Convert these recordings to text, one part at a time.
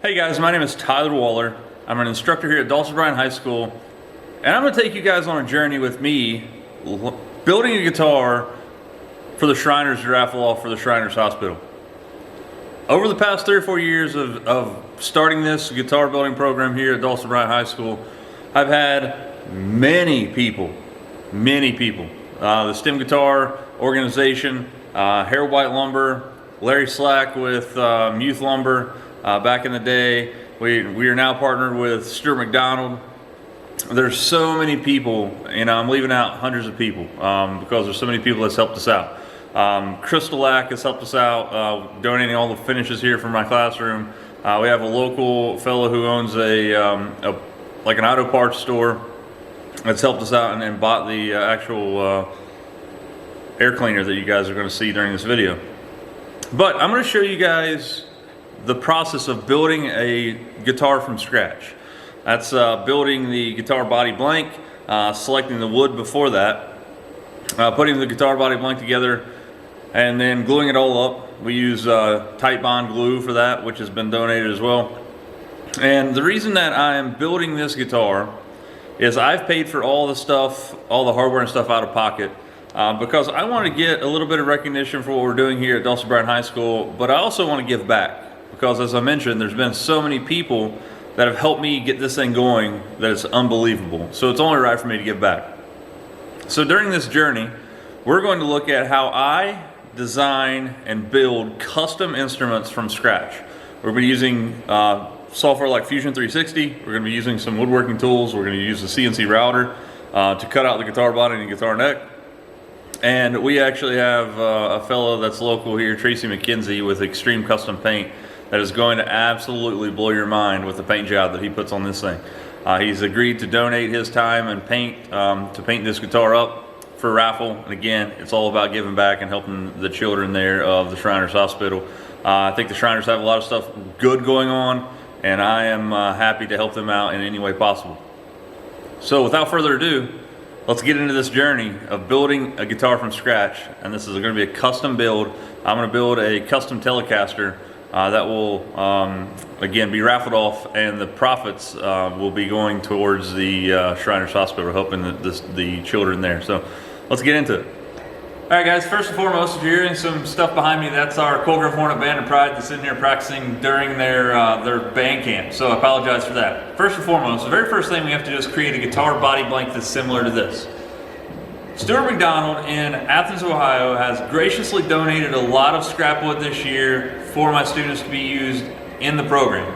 Hey guys, my name is Tyler Waller. I'm an instructor here at Dawson Bryan High School, and I'm going to take you guys on a journey with me building a guitar for the Shriners Raffle Off for the Shriners Hospital. Over the past 3 or 4 years of starting this guitar building program here at Dawson Bryan High School, I've had many people, the STEM Guitar Organization, Harold White Lumber, Larry Slack with Youth Lumber, back in the day. We are now partnered with Stuart McDonald. There's so many people, I'm leaving out hundreds of people because there's so many people that's helped us out. Crystal Lack has helped us out, donating all the finishes here from my classroom. We have a local fellow who owns like an auto parts store that's helped us out and bought the actual air cleaner that you guys are going to see during this video. But I'm going to show you guys the process of building a guitar from scratch. That's building the guitar body blank, selecting the wood before that, putting the guitar body blank together, and then gluing it all up. We use Titebond glue for that, which has been donated as well. And the reason that I'm building this guitar is I've paid for all the stuff, all the hardware and stuff out of pocket, because I want to get a little bit of recognition for what we're doing here at Dawson Bryan High School, but I also want to give back. Because as I mentioned, there's been so many people that have helped me get this thing going that it's unbelievable. So it's only right for me to give back. So during this journey, we're going to look at how I design and build custom instruments from scratch. We're going to be using software like Fusion 360. We're going to be using some woodworking tools. We're going to use the CNC router to cut out the guitar body and guitar neck. And we actually have a fellow that's local here, Tracy McKenzie, with Extreme Custom Paint, that is going to absolutely blow your mind with the paint job that he puts on this thing. He's agreed to donate his time and paint to paint this guitar up for a raffle. And again, it's all about giving back and helping the children there of the Shriners Hospital. I think the Shriners have a lot of stuff good going on, and I am happy to help them out in any way possible. So without further ado, let's get into this journey of building a guitar from scratch. And this is going to be a custom build. I'm going to build a custom Telecaster that will, again, be raffled off, and the profits will be going towards the Shriners Hospital, helping the children there. So let's get into it. All right, guys, first and foremost, if you're hearing some stuff behind me, that's our Colgrove Hornet Band of Pride that's in here practicing during their band camp. So I apologize for that. First and foremost, the very first thing we have to do is create a guitar body blank that's similar to this. Stuart McDonald in Athens, Ohio has graciously donated a lot of scrap wood this year for my students to be used in the program.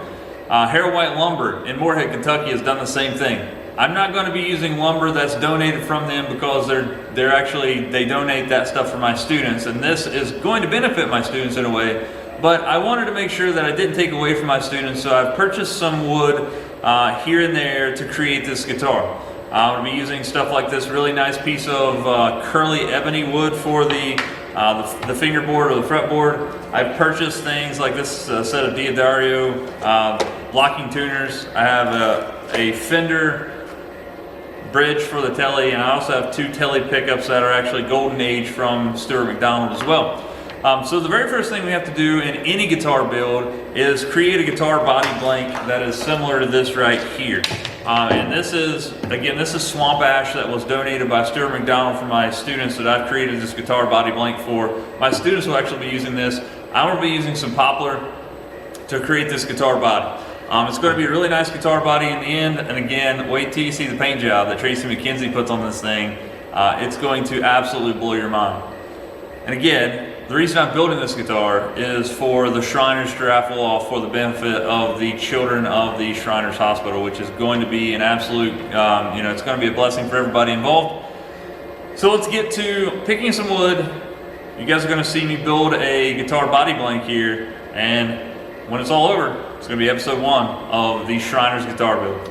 Harold White Lumber in Moorhead, Kentucky has done the same thing. I'm not going to be using lumber that's donated from them because they donate that stuff for my students, and this is going to benefit my students in a way, but I wanted to make sure that I didn't take away from my students, so I've purchased some wood here and there to create this guitar. I'm going to be using stuff like this really nice piece of curly ebony wood for the fingerboard or the fretboard. I've purchased things like this set of Diodario locking tuners. I have a Fender bridge for the Tele, and I also have 2 Tele pickups that are actually Golden Age from Stuart McDonald as well. So the very first thing we have to do in any guitar build is create a guitar body blank that is similar to this right here. And this is Swamp Ash that was donated by Stuart McDonald for my students that I've created this guitar body blank for. My students will actually be using this. I'm going to be using some poplar to create this guitar body. It's going to be a really nice guitar body in the end, and again, wait till you see the paint job that Tracy McKenzie puts on this thing. It's going to absolutely blow your mind. And again, the reason I'm building this guitar is for the Shriners to raffle off for the benefit of the children of the Shriners Hospital, which is going to be an absolute, it's going to be a blessing for everybody involved. So let's get to picking some wood. You guys are going to see me build a guitar body blank here, and when it's all over, it's going to be episode 1 of the Shriners guitar build.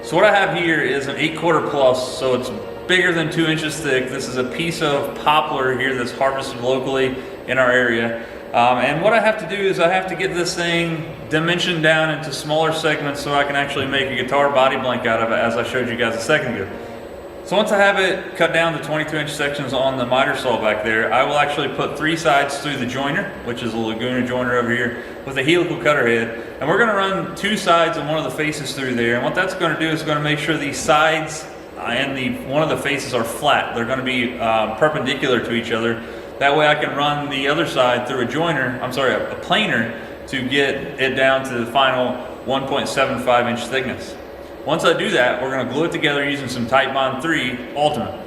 So what I have here is an 8/4 plus, so it's bigger than 2 inches thick. This is a piece of poplar here that's harvested locally in our area. And what I have to do is I have to get this thing dimensioned down into smaller segments so I can actually make a guitar body blank out of it, as I showed you guys a second ago. So once I have it cut down to 22-inch sections on the miter saw back there, I will actually put 3 sides through the joiner, which is a Laguna joiner over here, with a helical cutter head. And we're gonna run 2 sides and one of the faces through there. And what that's gonna do is gonna make sure these sides and one of the faces are flat. They're gonna be perpendicular to each other. That way I can run the other side through a planer to get it down to the final 1.75 inch thickness. Once I do that, we're going to glue it together using some Titebond 3 Ultimate.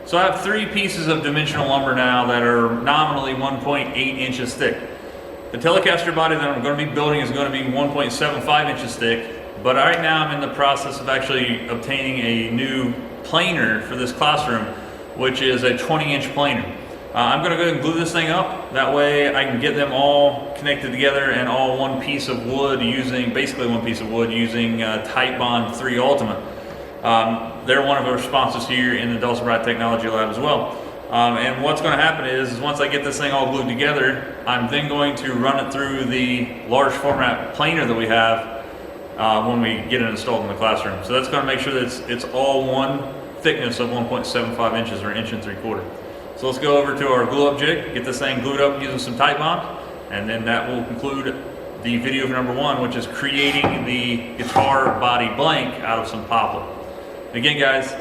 So I have 3 pieces of dimensional lumber now that are nominally 1.8 inches thick. The Telecaster body that I'm going to be building is going to be 1.75 inches thick, but right now I'm in the process of actually obtaining a new planer for this classroom, which is a 20-inch planer. I'm going to go ahead and glue this thing up. That way I can get them all connected together and all one piece of wood using Titebond 3 Ultimate. They're one of our sponsors here in the Dawson Bride Technology Lab as well. And what's going to happen is once I get this thing all glued together, I'm then going to run it through the large format planer that we have when we get it installed in the classroom. So that's going to make sure that it's all one thickness of 1.75 inches or 1 3/4 inches. So let's go over to our glue up jig, get this thing glued up using some Titebond, and then that will conclude the video for number 1, which is creating the guitar body blank out of some poplar. Again, guys,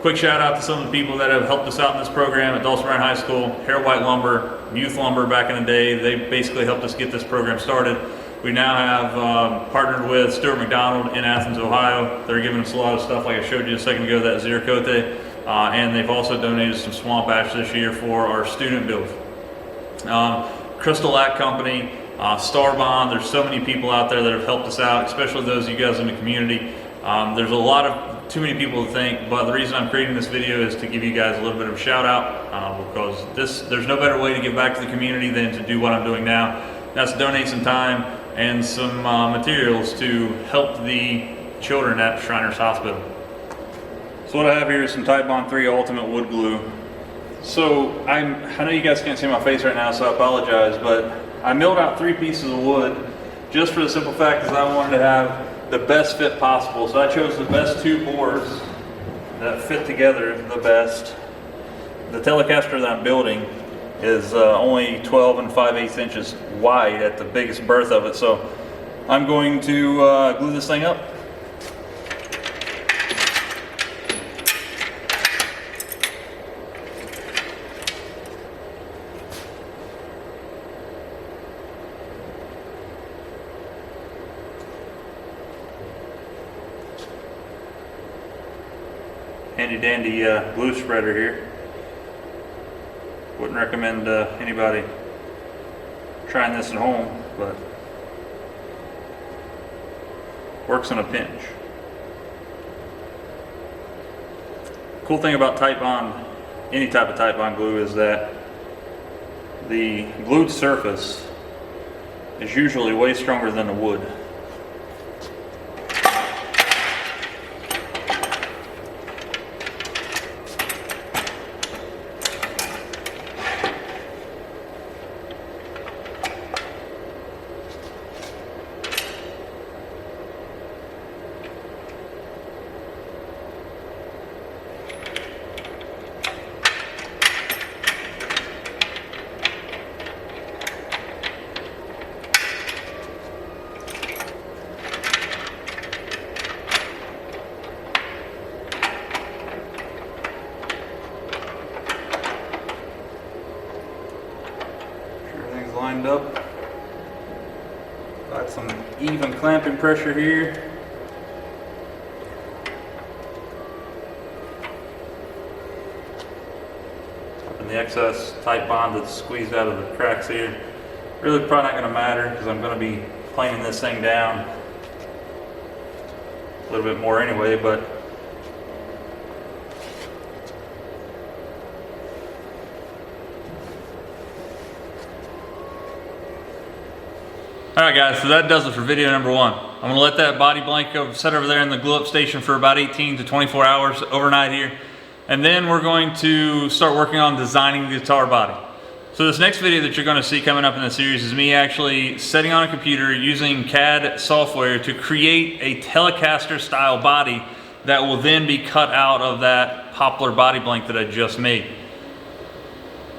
quick shout out to some of the people that have helped us out in this program at Dawson Bryan High School. Hair White Lumber, Youth Lumber back in the day, they basically helped us get this program started. We now have partnered with Stuart McDonald in Athens, Ohio. They're giving us a lot of stuff like I showed you a second ago, that Zerakote. And they've also donated some swamp ash this year for our student build. Crystal Lac Company, Starbond, there's so many people out there that have helped us out, especially those of you guys in the community. There's a lot of too many people to thank, but the reason I'm creating this video is to give you guys a little bit of a shout out because there's no better way to give back to the community than to do what I'm doing now. That's donate some time and some materials to help the children at Shriners Hospital. So what I have here is some Titebond 3 Ultimate wood glue. So I know you guys can't see my face right now, so I apologize, but I milled out 3 pieces of wood just for the simple fact that I wanted to have the best fit possible. So I chose the best 2 boards that fit together the best. The Telecaster that I'm building is only 12 and 5/8 inches wide at the biggest berth of it, so I'm going to glue this thing up. Handy dandy glue spreader here. Wouldn't recommend anybody trying this at home, but works in a pinch. Cool thing about Titebond, any type of Titebond glue, is that the glued surface is usually way stronger than the wood. Lined up. Got some even clamping pressure here. And the excess Titebond that's squeezed out of the cracks here. Really probably not going to matter because I'm going to be planing this thing down a little bit more anyway, but alright guys, so that does it for video number 1. I'm going to let that body blank set over there in the glue up station for about 18 to 24 hours overnight here. And then we're going to start working on designing the guitar body. So this next video that you're going to see coming up in the series is me actually setting on a computer using CAD software to create a Telecaster style body that will then be cut out of that poplar body blank that I just made.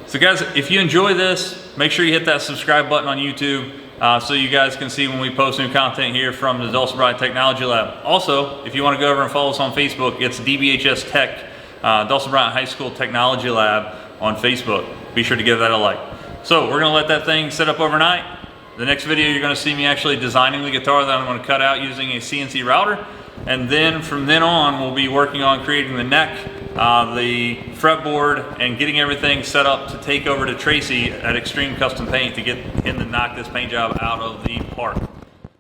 So guys, if you enjoy this, make sure you hit that subscribe button on YouTube. So you guys can see when we post new content here from the Dulce O'Brien Technology Lab. Also, if you want to go over and follow us on Facebook, it's DBHS Tech, Dulce O'Brien High School Technology Lab on Facebook. Be sure to give that a like. So we're going to let that thing set up overnight. The next video you're going to see me actually designing the guitar that I'm going to cut out using a CNC router. And then from then on, we'll be working on creating the neck, the fretboard, and getting everything set up to take over to Tracy at Extreme Custom Paint to get him to knock this paint job out of the park.